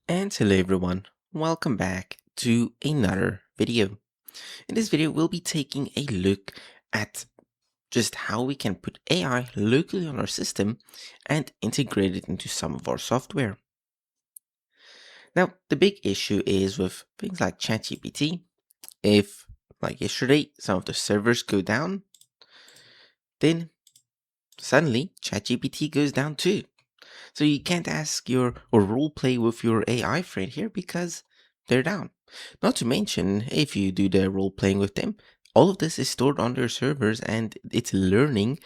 And hello everyone, welcome back to another video. In this video, we'll be taking a look at just how we can put AI locally on our system and integrate it into some of our software. Now, the big issue is with things like ChatGPT. If, like yesterday, some of the servers go down, then suddenly ChatGPT goes down too. So you can't ask or role play with your AI friend here because they're down. Not to mention, if you do the role playing with them, all of this is stored on their servers and it's learning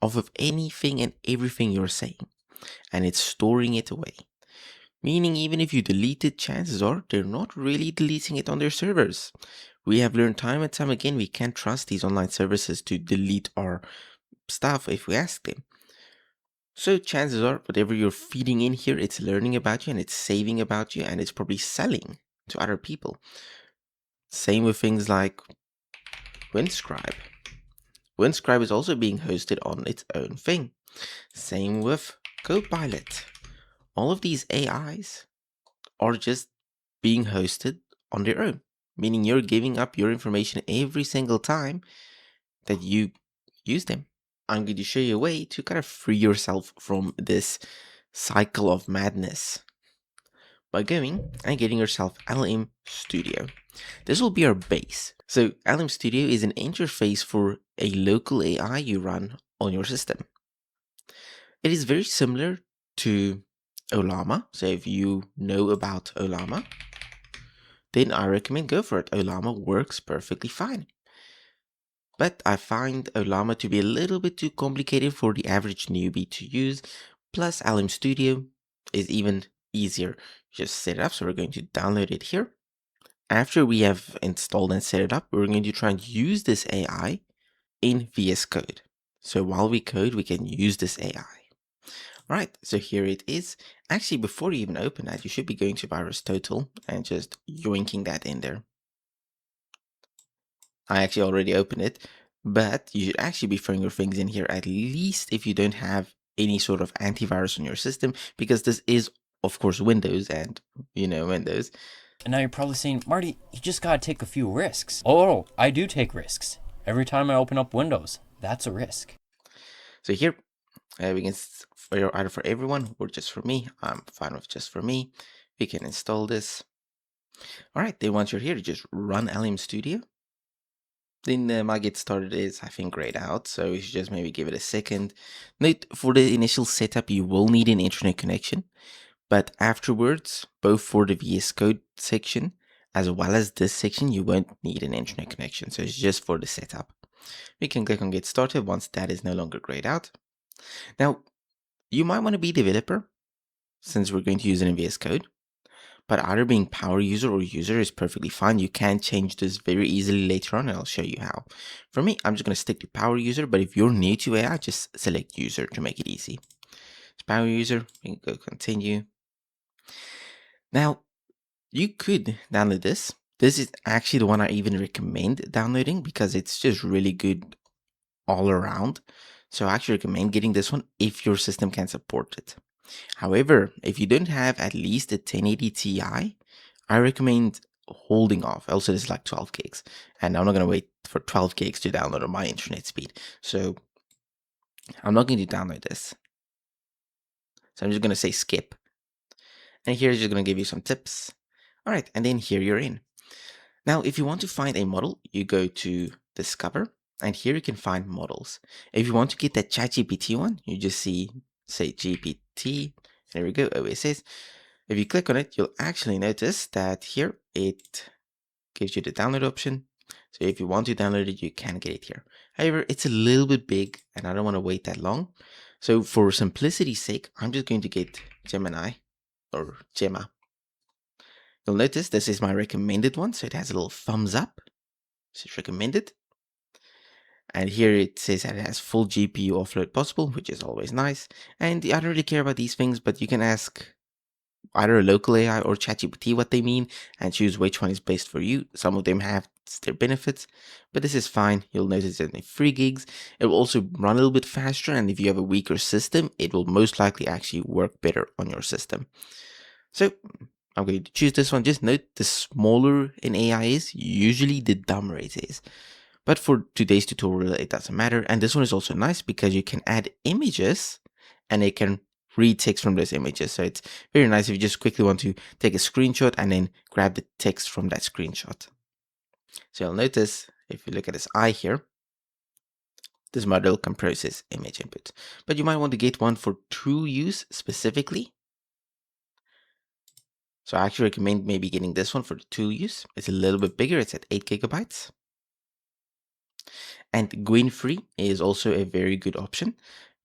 off of anything and everything you're saying. And it's storing it away. Meaning, even if you delete it, chances are they're not really deleting it on their servers. We have learned time and time again we can't trust these online services to delete our stuff if we ask them. So chances are, whatever you're feeding in here, it's learning about you and it's saving about you and it's probably selling to other people. Same with things like Windscribe. Windscribe is also being hosted on its own thing. Same with Copilot. All of these AIs are just being hosted on their own, meaning you're giving up your information every single time that you use them. I'm going to show you a way to kind of free yourself from this cycle of madness by going and getting yourself lmstudio. This will be our base. So lmstudio is an interface for a local AI you run on your system. It is very similar to Olama. So if you know about Olama, then I recommend go for it. Olama works perfectly fine. But I find Olama to be a little bit too complicated for the average newbie to use. Plus, lmstudio is even easier. Just set it up. So we're going to download it here. After we have installed and set it up, we're going to try and use this AI in VSCode. So while we code, we can use this AI. All right, so here it is. Actually, before you even open that, you should be going to VirusTotal and just yoinking that in there. I actually already opened it, but you should actually be throwing your things in here, at least if you don't have any sort of antivirus on your system, because this is, of course, Windows and, Windows. And now you're probably saying, Marty, you just gotta take a few risks. Oh, I do take risks. Every time I open up Windows, that's a risk. So here, we can either for everyone or just for me. I'm fine with just for me. We can install this. All right, then once you're here, just run lmstudio. Then my get started is, I think, grayed out, so we should just maybe give it a second. Note, for the initial setup, you will need an internet connection, but afterwards, both for the VS Code section as well as this section, you won't need an internet connection, so it's just for the setup. We can click on get started once that is no longer grayed out. Now, you might want to be a developer, since we're going to use it in VS Code. But either being power user or user is perfectly fine. You can change this very easily later on, and I'll show you how. For me, I'm just going to stick to power user, but if you're new to AI, just select user to make it easy. It's power user, we can go continue. Now, you could download this. This is actually the one I even recommend downloading because it's just really good all around. So I actually recommend getting this one if your system can support it. However, if you don't have at least a 1080 Ti, I recommend holding off. Also, this is like 12 gigs, and I'm not going to wait for 12 gigs to download on my internet speed. So I'm not going to download this. So I'm just going to say skip. And here is just going to give you some tips. All right, and then here you're in. Now, if you want to find a model, you go to Discover, and here you can find models. If you want to get that ChatGPT one, you just say GPT. There we go, OSS. If you click on it, you'll actually notice that here it gives you the download option. So if you want to download it, you can get it here. However, it's a little bit big and I don't want to wait that long. So for simplicity's sake, I'm just going to get Gemini or Gemma. You'll notice this is my recommended one. So it has a little thumbs up. So it's recommended. And here it says that it has full GPU offload possible, which is always nice. And I don't really care about these things, but you can ask either a local AI or ChatGPT what they mean and choose which one is best for you. Some of them have their benefits, but this is fine. You'll notice that in 3 gigs, it will also run a little bit faster. And if you have a weaker system, it will most likely actually work better on your system. So I'm going to choose this one. Just note the smaller an AI is, usually the dumber it is. But for today's tutorial, it doesn't matter. And this one is also nice because you can add images and it can read text from those images. So it's very nice if you just quickly want to take a screenshot and then grab the text from that screenshot. So you'll notice if you look at this eye here, this model can process image input. But you might want to get one for true use specifically. So I actually recommend maybe getting this one for the tool use. It's a little bit bigger. It's at 8 gigabytes. And GWin-free is also a very good option.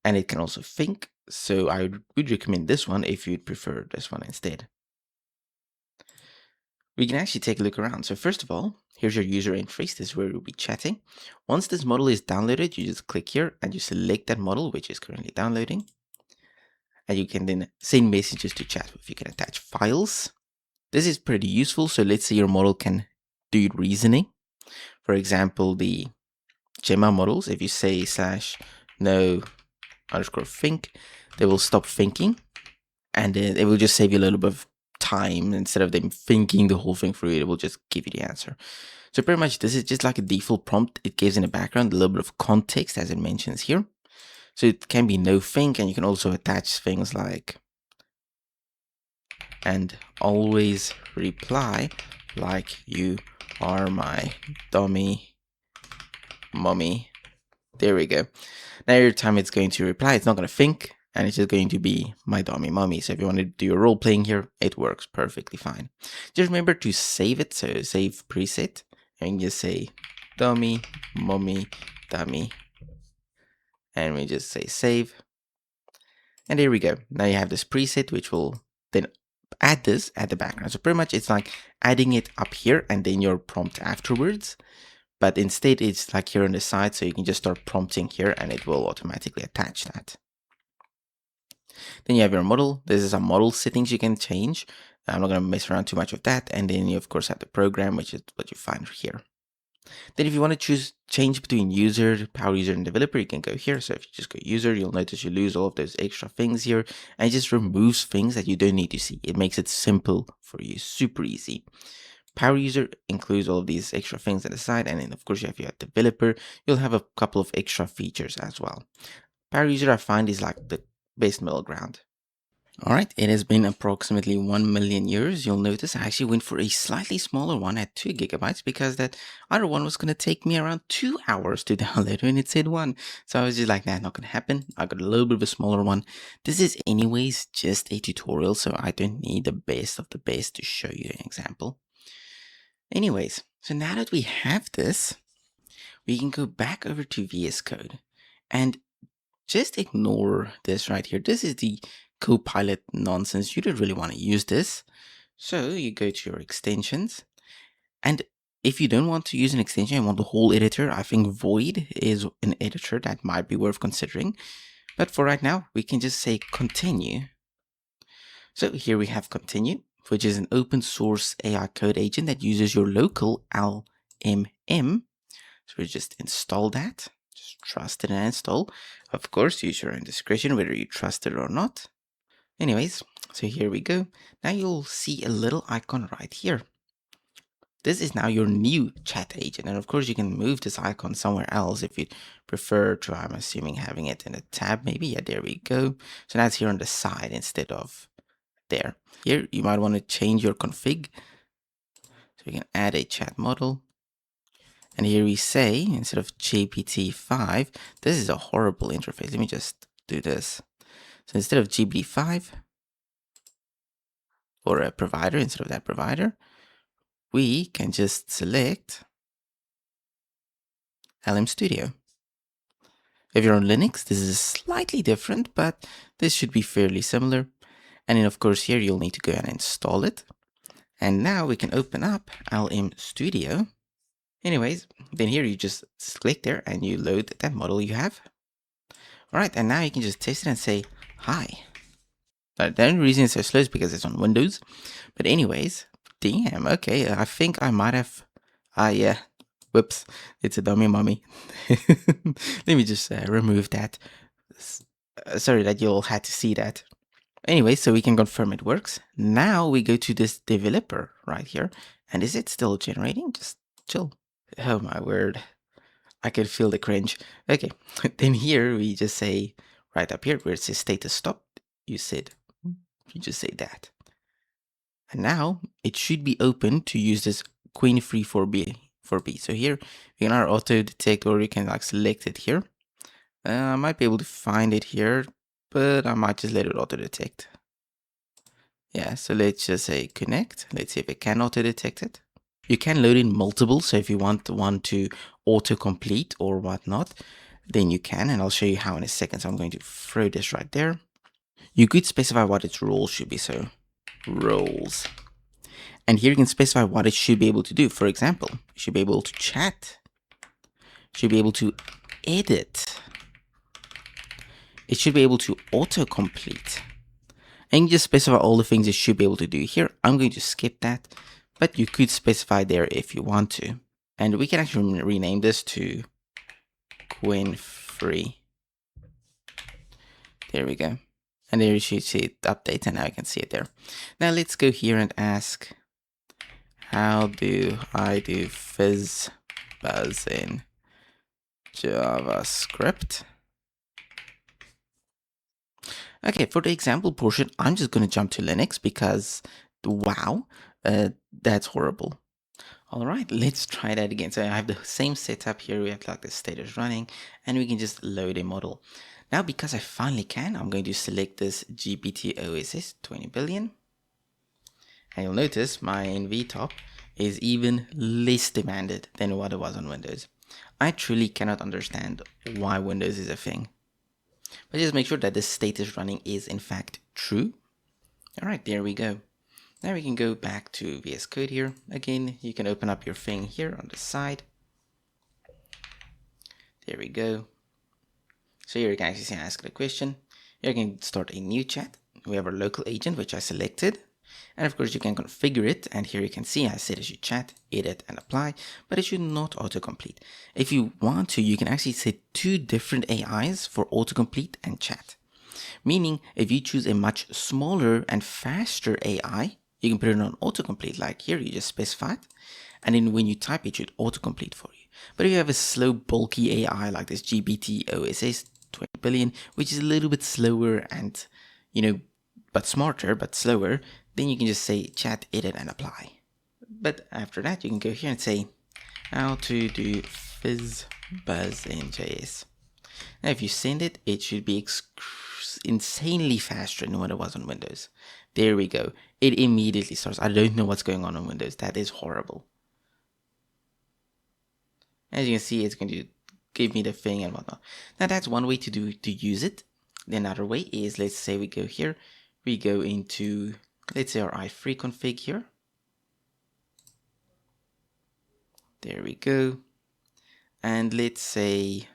And it can also think. So I would recommend this one if you'd prefer this one instead. We can actually take a look around. So first of all, here's your user interface. This is where we'll be chatting. Once this model is downloaded, you just click here and you select that model, which is currently downloading. And you can then send messages to chat with. You can attach files. This is pretty useful. So let's say your model can do reasoning. For example, the Gemma models, if you say /no_think, they will stop thinking. And then it will just save you a little bit of time. Instead of them thinking the whole thing for you, it will just give you the answer. So pretty much this is just like a default prompt. It gives in the background a little bit of context as it mentions here. So it can be no think, and you can also attach things like and always reply like you are my dummy mommy. There we go. Now every time it's going to reply, it's not going to think, and it's just going to be my dummy mommy. So if you want to do your role playing here, it works perfectly fine. Just remember to save it. So save preset, and just say dummy mommy dummy, and we just say save. And there we go. Now you have this preset, which will then add this at the background. So pretty much it's like adding it up here and then your prompt afterwards. But instead it's like here on the side, so you can just start prompting here and it will automatically attach that. Then you have your model. This is some model settings you can change. I'm not going to mess around too much with that. And then you of course have the program, which is what you find here. Then if you want to change between user, power user, and developer, you can go here. So if you just go user, you'll notice you lose all of those extra things here, and it just removes things that you don't need to see. It makes it simple for you, super easy. Power user includes all of these extra things on the side, and then of course if you have developer, you'll have a couple of extra features as well. Power user I find is like the best middle ground. Alright, it has been approximately 1 million years. You'll notice I actually went for a slightly smaller one at 2 gigabytes because that other one was going to take me around 2 hours to download and it said 1. So I was just like, nah, not going to happen. I got a little bit of a smaller one. This is anyways just a tutorial, so I don't need the best of the best to show you an example. Anyways, so now that we have this, we can go back over to VSCode and just ignore this right here. This is the Copilot nonsense. You don't really want to use this. So you go to your extensions. And if you don't want to use an extension, you want the whole editor, I think Void is an editor that might be worth considering. But for right now, we can just say continue. So here we have continue, which is an open source AI code agent that uses your local LMM. So we just install that. Just trust it and install. Of course, use your own discretion whether you trust it or not. Anyways, so here we go. Now you'll see a little icon right here. This is now your new chat agent. And of course, you can move this icon somewhere else if you prefer to, I'm assuming, having it in a tab maybe. Yeah, there we go. So now it's here on the side instead of there. Here, you might want to change your config. So we can add a chat model. And here we say, instead of GPT-5, this is a horrible interface. Let me just do this. So instead of GPT-5, or a provider, instead of that provider, we can just select lmstudio. If you're on Linux, this is slightly different, but this should be fairly similar. And then of course here you'll need to go and install it. And now we can open up lmstudio. Anyways, then here you just click there and you load that model you have. Alright, and now you can just test it and say, hi. The only reason it's so slow is because it's on Windows. But anyways, damn, okay, I think I might have, yeah, whoops, it's a dummy mommy. Let me just remove that. Sorry that you all had to see that. Anyway, so we can confirm it works. Now we go to this developer right here. And is it still generating? Just chill. Oh my word. I can feel the cringe. Okay, then here we just say, right up here where it says status stopped, you just say that. And now it should be open to use this queen free for B. So here you can either auto detect or you can like select it here. I might be able to find it here, but I might just let it auto detect. Yeah, so let's just say connect. Let's see if it can auto detect it. You can load in multiple, so if you want one to autocomplete or whatnot, then you can, and I'll show you how in a second. So I'm going to throw this right there. You could specify what its role should be, so roles. And here you can specify what it should be able to do. For example, it should be able to chat, should be able to edit, it should be able to autocomplete. And you just specify all the things it should be able to do here. I'm going to skip that, but you could specify there if you want to. And we can actually rename this to Queen Free. There we go. And there you should see it update, and now you can see it there. Now let's go here and ask, how do I do fizz buzz in JavaScript? Okay, for the example portion, I'm just going to jump to Linux because, wow, that's horrible. All right, let's try that again. So I have the same setup here. We have like the status running, and we can just load a model. Now, because I finally can, I'm going to select this GPT OSS 20 billion. And you'll notice my NV-top is even less demanded than what it was on Windows. I truly cannot understand why Windows is a thing. But just make sure that the status running is in fact true. All right, there we go. Now we can go back to VS Code here. Again, you can open up your thing here on the side. There we go. So here you can actually ask the question. Here you can start a new chat. We have our local agent, which I selected. And of course you can configure it, and here you can see I said it should chat, edit, and apply, but it should not autocomplete. If you want to, you can actually set two different AIs for autocomplete and chat. Meaning, if you choose a much smaller and faster AI, you can put it on autocomplete, like here, you just specify it, and then when you type it should autocomplete for you. But if you have a slow, bulky AI like this GPT OSS 20 billion, which is a little bit slower and, but smarter, but slower, then you can just say chat, edit, and apply. But after that, you can go here and say how to do fizz buzz in JS. Now, if you send it, it should be insanely faster than what it was on Windows. There we go. It immediately starts. I don't know what's going on Windows. That is horrible. As you can see, it's going to give me the thing and whatnot. Now, that's one way to use it. The another way is, let's say we go here. We go into, let's say, our i3 config here. There we go. And let's say,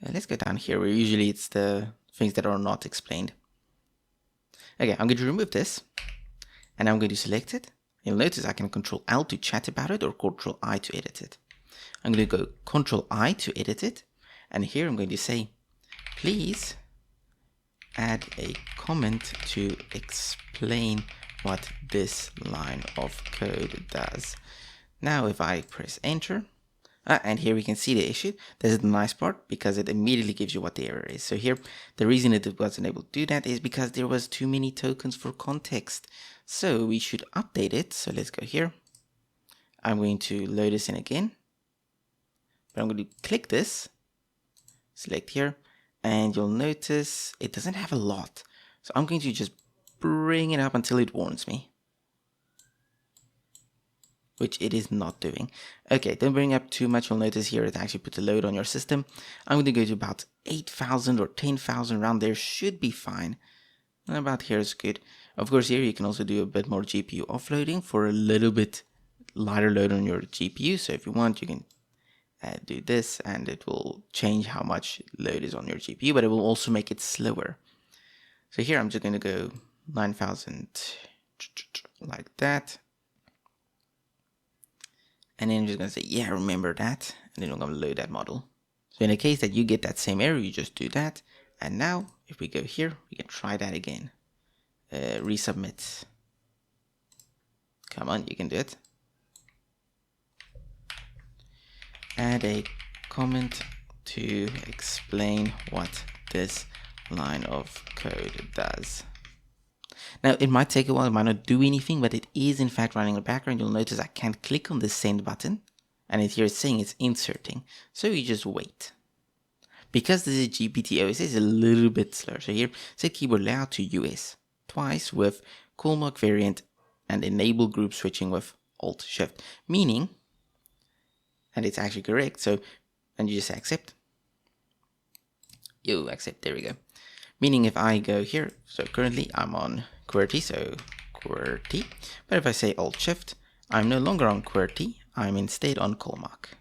let's go down here where usually it's the things that are not explained. Okay, I'm going to remove this, and I'm going to select it. You'll notice I can Control L to chat about it or Control I to edit it. I'm going to go Control I to edit it, and here I'm going to say, please add a comment to explain what this line of code does. Now if I press enter, and here we can see the issue. This is the nice part because it immediately gives you what the error is. So here, the reason it wasn't able to do that is because there was too many tokens for context. So we should update it. So let's go here. I'm going to load this in again. But I'm going to click this, select here, and you'll notice it doesn't have a lot. So I'm going to just bring it up until it warns me, which it is not doing. Okay, don't bring up too much. You'll notice here it actually puts a load on your system. I'm going to go to about 8,000 or 10,000 around there. Should be fine. And about here is good. Of course, here you can also do a bit more GPU offloading for a little bit lighter load on your GPU. So if you want, you can do this, and it will change how much load is on your GPU, but it will also make it slower. So here I'm just going to go 9,000 like that. And then I'm just going to say, yeah, remember that. And then I'm going to load that model. So in the case that you get that same error, you just do that. And now if we go here, we can try that again. Resubmit. Come on, you can do it. Add a comment to explain what this line of code does. Now, it might take a while, it might not do anything, but it is in fact running in the background. You'll notice I can't click on the send button, and here it's saying it's inserting. So you just wait. Because this is GPT OS, it's a little bit slower. So here, set keyboard layout to US twice with call mark variant and enable group switching with Alt Shift, meaning, and it's actually correct. So, and you just accept. You accept. There we go. Meaning if I go here, so currently I'm on QWERTY, so QWERTY. But if I say Alt Shift, I'm no longer on QWERTY. I'm instead on Colmark.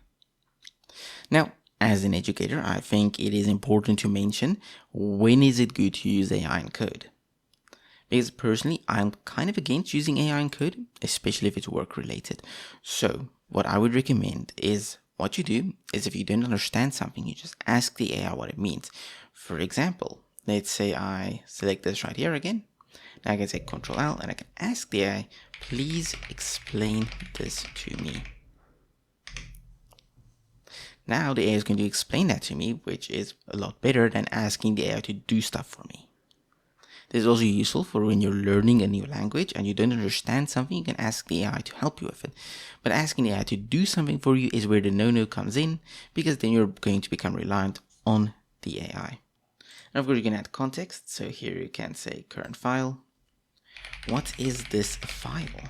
Now, as an educator, I think it is important to mention when is it good to use AI in code. Because personally, I'm kind of against using AI in code, especially if it's work related. So what I would recommend is what you do is if you don't understand something, you just ask the AI what it means. For example, let's say I select this right here again. Now I can say Ctrl L and I can ask the AI, please explain this to me. Now the AI is going to explain that to me, which is a lot better than asking the AI to do stuff for me. This is also useful for when you're learning a new language and you don't understand something, you can ask the AI to help you with it. But asking the AI to do something for you is where the no-no comes in, because then you're going to become reliant on the AI. And of course you can add context, so here you can say current file. What is this file?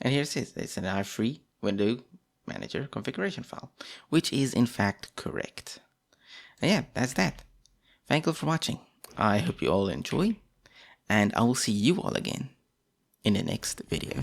And here it says it's an AI-free window manager configuration file, which is in fact correct. And yeah, that's that. Thank you for watching. I hope you all enjoy, and I will see you all again in the next video.